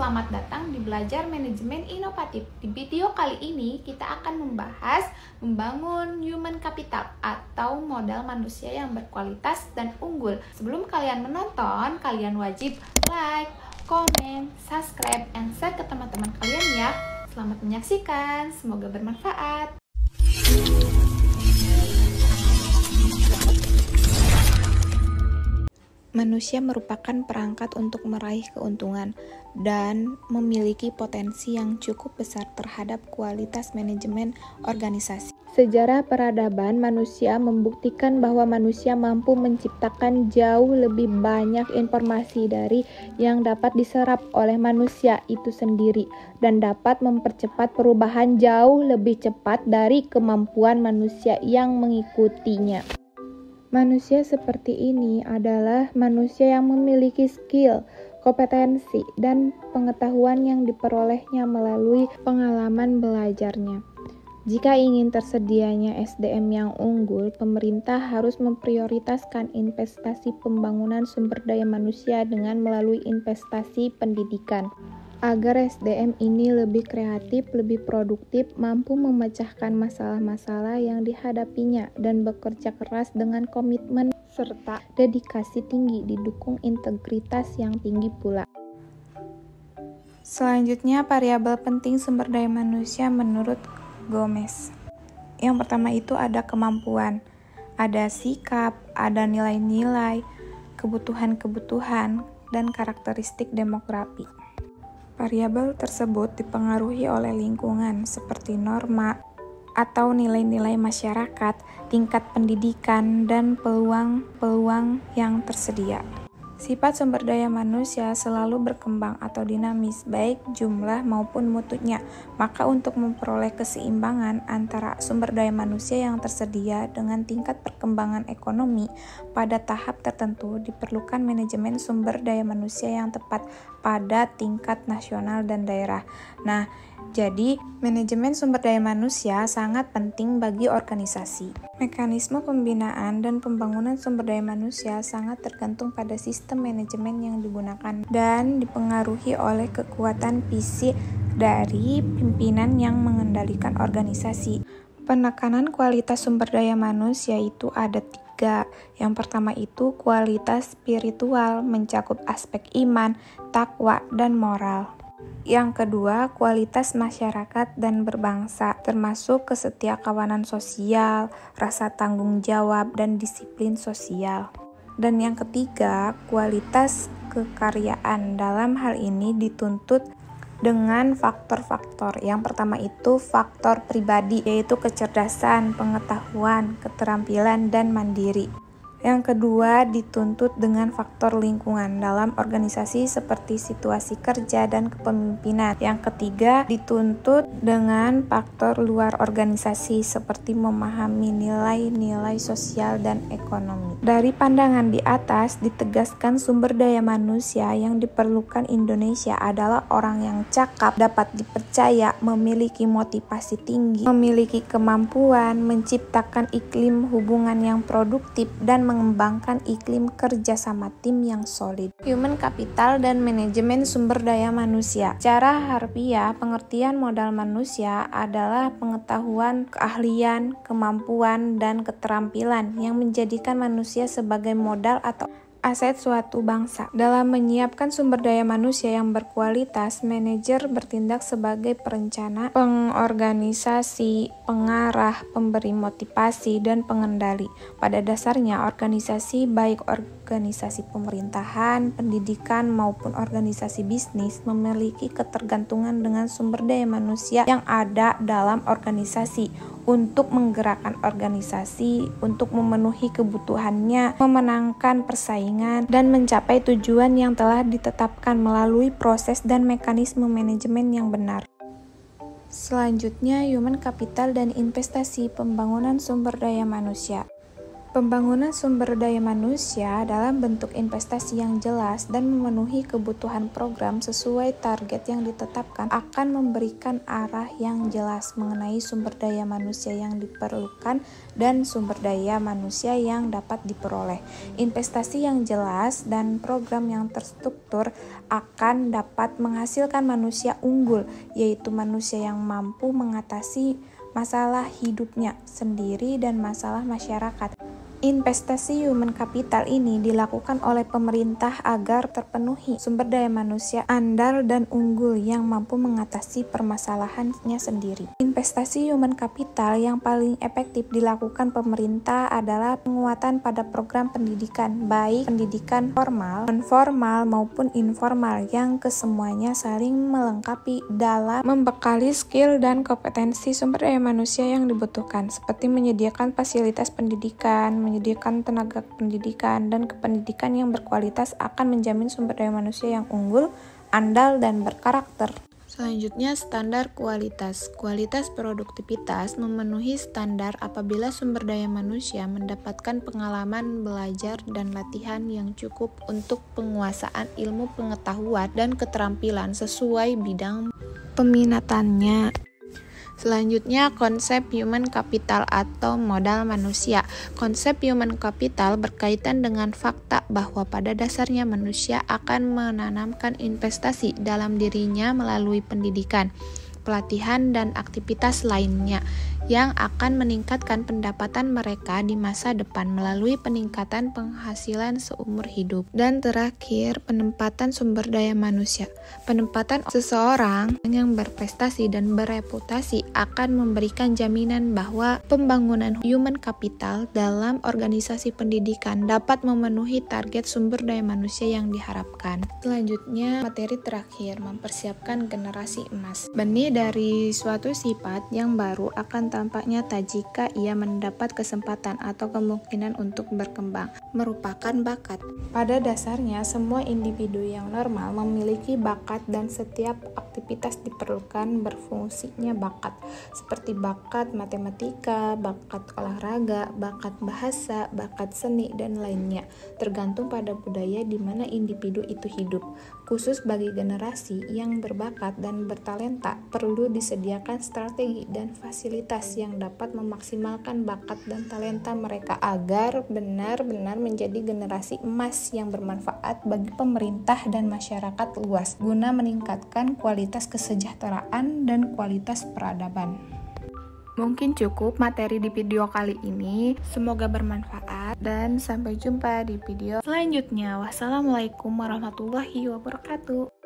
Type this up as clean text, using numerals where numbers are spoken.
selamat datang di Belajar Manajemen Inovatif. Di video kali ini kita akan membahas membangun human capital atau modal manusia yang berkualitas dan unggul. Sebelum kalian menonton, kalian wajib like, comment, subscribe, and share ke teman-teman kalian ya. Selamat menyaksikan, semoga bermanfaat. Manusia merupakan perangkat untuk meraih keuntungan dan memiliki potensi yang cukup besar terhadap kualitas manajemen organisasi. Sejarah peradaban manusia membuktikan bahwa manusia mampu menciptakan jauh lebih banyak informasi dari yang dapat diserap oleh manusia itu sendiri dan dapat mempercepat perubahan jauh lebih cepat dari kemampuan manusia yang mengikutinya. Manusia seperti ini adalah manusia yang memiliki skill, kompetensi, dan pengetahuan yang diperolehnya melalui pengalaman belajarnya. Jika ingin tersedianya SDM yang unggul, pemerintah harus memprioritaskan investasi pembangunan sumber daya manusia dengan melalui investasi pendidikan. Agar SDM ini lebih kreatif, lebih produktif, mampu memecahkan masalah-masalah yang dihadapinya, dan bekerja keras dengan komitmen serta dedikasi tinggi, didukung integritas yang tinggi pula. Selanjutnya, variabel penting sumber daya manusia menurut Gomez. Yang pertama itu ada kemampuan, ada sikap, ada nilai-nilai, kebutuhan-kebutuhan, dan karakteristik demografi. Variabel tersebut dipengaruhi oleh lingkungan seperti norma atau nilai-nilai masyarakat, tingkat pendidikan, dan peluang-peluang yang tersedia. Sifat sumber daya manusia selalu berkembang atau dinamis, baik jumlah maupun mutunya. Maka untuk memperoleh keseimbangan antara sumber daya manusia yang tersedia dengan tingkat perkembangan ekonomi pada tahap tertentu, diperlukan manajemen sumber daya manusia yang tepat pada tingkat nasional dan daerah. Nah, jadi manajemen sumber daya manusia sangat penting bagi organisasi. Mekanisme pembinaan dan pembangunan sumber daya manusia sangat tergantung pada sistem manajemen yang digunakan dan dipengaruhi oleh kekuatan fisik dari pimpinan yang mengendalikan organisasi. Penekanan kualitas sumber daya manusia itu ada 3. Yang pertama itu kualitas spiritual, mencakup aspek iman, takwa, dan moral. Yang kedua, kualitas masyarakat dan berbangsa, termasuk kesetiakawanan sosial, rasa tanggung jawab, dan disiplin sosial. Dan yang ketiga, kualitas kekaryaan. Dalam hal ini dituntut dengan faktor-faktor. Yang pertama itu faktor pribadi, yaitu kecerdasan, pengetahuan, keterampilan, dan mandiri. Yang kedua, dituntut dengan faktor lingkungan dalam organisasi seperti situasi kerja dan kepemimpinan. Yang ketiga, dituntut dengan faktor luar organisasi seperti memahami nilai-nilai sosial dan ekonomi. Dari pandangan di atas, ditegaskan sumber daya manusia yang diperlukan Indonesia adalah orang yang cakap, dapat dipercaya, memiliki motivasi tinggi, memiliki kemampuan, menciptakan iklim hubungan yang produktif, dan mengembangkan iklim kerja sama tim yang solid. Human capital dan manajemen sumber daya manusia. Secara harfiah, pengertian modal manusia adalah pengetahuan, keahlian, kemampuan, dan keterampilan yang menjadikan manusia sebagai modal atau aset suatu bangsa. Dalam menyiapkan sumber daya manusia yang berkualitas, manajer bertindak sebagai perencana, pengorganisasi, pengarah, pemberi motivasi, dan pengendali. Pada dasarnya, organisasi, baik organisasi pemerintahan, pendidikan, maupun organisasi bisnis, memiliki ketergantungan dengan sumber daya manusia yang ada dalam organisasi untuk menggerakkan organisasi, untuk memenuhi kebutuhannya, memenangkan persaingan, dan mencapai tujuan yang telah ditetapkan melalui proses dan mekanisme manajemen yang benar. Selanjutnya, human capital dan investasi pembangunan sumber daya manusia. Pembangunan sumber daya manusia dalam bentuk investasi yang jelas dan memenuhi kebutuhan program sesuai target yang ditetapkan akan memberikan arah yang jelas mengenai sumber daya manusia yang diperlukan dan sumber daya manusia yang dapat diperoleh. Investasi yang jelas dan program yang terstruktur akan dapat menghasilkan manusia unggul, yaitu manusia yang mampu mengatasi masalah hidupnya sendiri dan masalah masyarakat. Investasi human capital ini dilakukan oleh pemerintah agar terpenuhi sumber daya manusia andal dan unggul yang mampu mengatasi permasalahannya sendiri. Investasi human capital yang paling efektif dilakukan pemerintah adalah penguatan pada program pendidikan, baik pendidikan formal, non-formal maupun informal yang kesemuanya saling melengkapi dalam membekali skill dan kompetensi sumber daya manusia yang dibutuhkan, seperti menyediakan fasilitas pendidikan, menyediakan tenaga pendidikan, dan kependidikan yang berkualitas akan menjamin sumber daya manusia yang unggul, andal, dan berkarakter. Selanjutnya, standar kualitas. Kualitas produktivitas memenuhi standar apabila sumber daya manusia mendapatkan pengalaman belajar dan latihan yang cukup untuk penguasaan ilmu pengetahuan dan keterampilan sesuai bidang peminatannya. Selanjutnya, konsep human capital atau modal manusia. Konsep human capital berkaitan dengan fakta bahwa pada dasarnya manusia akan menanamkan investasi dalam dirinya melalui pendidikan, pelatihan, dan aktivitas lainnya yang akan meningkatkan pendapatan mereka di masa depan melalui peningkatan penghasilan seumur hidup. Dan terakhir, penempatan sumber daya manusia. Penempatan seseorang yang berprestasi dan bereputasi akan memberikan jaminan bahwa pembangunan human capital dalam organisasi pendidikan dapat memenuhi target sumber daya manusia yang diharapkan. Selanjutnya, materi terakhir, mempersiapkan generasi emas. Benih dari suatu sifat yang baru akan tampak nyata jika ia mendapat kesempatan atau kemungkinan untuk berkembang, merupakan bakat. Pada dasarnya, semua individu yang normal memiliki bakat dan setiap aktivitas diperlukan berfungsinya bakat, seperti bakat matematika, bakat olahraga, bakat bahasa, bakat seni, dan lainnya, tergantung pada budaya di mana individu itu hidup. Khusus bagi generasi yang berbakat dan bertalenta, perlu disediakan strategi dan fasilitas yang dapat memaksimalkan bakat dan talenta mereka agar benar-benar menjadi generasi emas yang bermanfaat bagi pemerintah dan masyarakat luas guna meningkatkan kualitas kesejahteraan dan kualitas peradaban. Mungkin cukup materi di video kali ini, semoga bermanfaat dan sampai jumpa di video selanjutnya. Wassalamualaikum warahmatullahi wabarakatuh.